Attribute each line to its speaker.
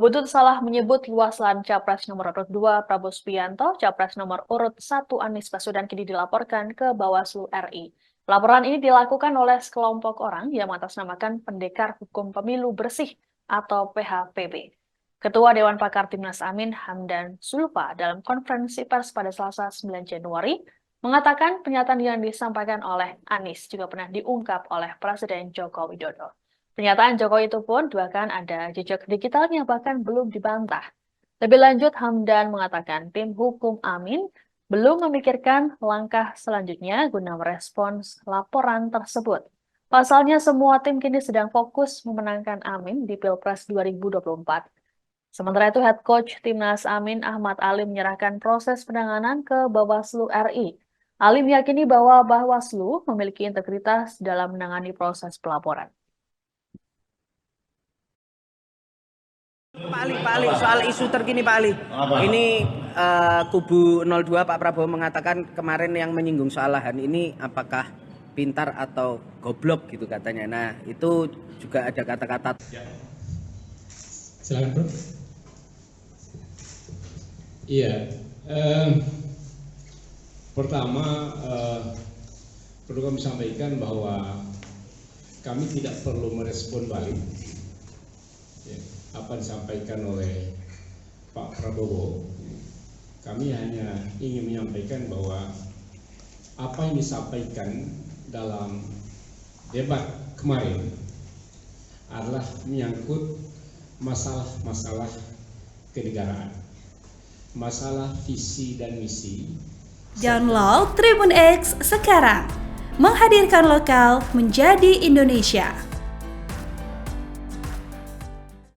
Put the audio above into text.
Speaker 1: Butut salah menyebut luas lahan Capres nomor urut 2 Prabowo Subianto, Capres nomor urut 1 Anies Baswedan kini dilaporkan ke Bawaslu RI. Laporan ini dilakukan oleh sekelompok orang yang mengatasnamakan Pendekar Hukum Pemilu Bersih atau PHPB. Ketua Dewan Pakar Timnas Amin Hamdan Zulfa dalam konferensi pers pada Selasa 9 Januari mengatakan pernyataan yang disampaikan oleh Anies juga pernah diungkap oleh Presiden Joko Widodo. Pernyataan Jokowi itu pun bahkan ada jejak digitalnya bahkan belum dibantah. Lebih lanjut, Hamdan mengatakan tim hukum Amin belum memikirkan langkah selanjutnya guna merespons laporan tersebut. Pasalnya semua tim kini sedang fokus memenangkan Amin di Pilpres 2024. Sementara itu, Head Coach Timnas Amin Ahmad Ali menyerahkan proses penanganan ke Bawaslu RI. Ali meyakini bahwa Bawaslu memiliki integritas dalam menangani proses pelaporan.
Speaker 2: Pak Ali, soal isu terkini Pak Ali. Ini kubu 02 Pak Prabowo mengatakan kemarin yang menyinggung soal lahan ini apakah pintar atau goblok gitu katanya. Nah, itu juga ada kata-kata.
Speaker 3: Silakan, Bro. Iya. Pertama perlu kami sampaikan bahwa kami tidak perlu merespon balik apa disampaikan oleh Pak Prabowo. Kami hanya ingin menyampaikan bahwa apa yang disampaikan dalam debat kemarin adalah menyangkut masalah-masalah kenegaraan, masalah visi dan misi.
Speaker 4: Download Tribun X sekarang, menghadirkan lokal menjadi Indonesia.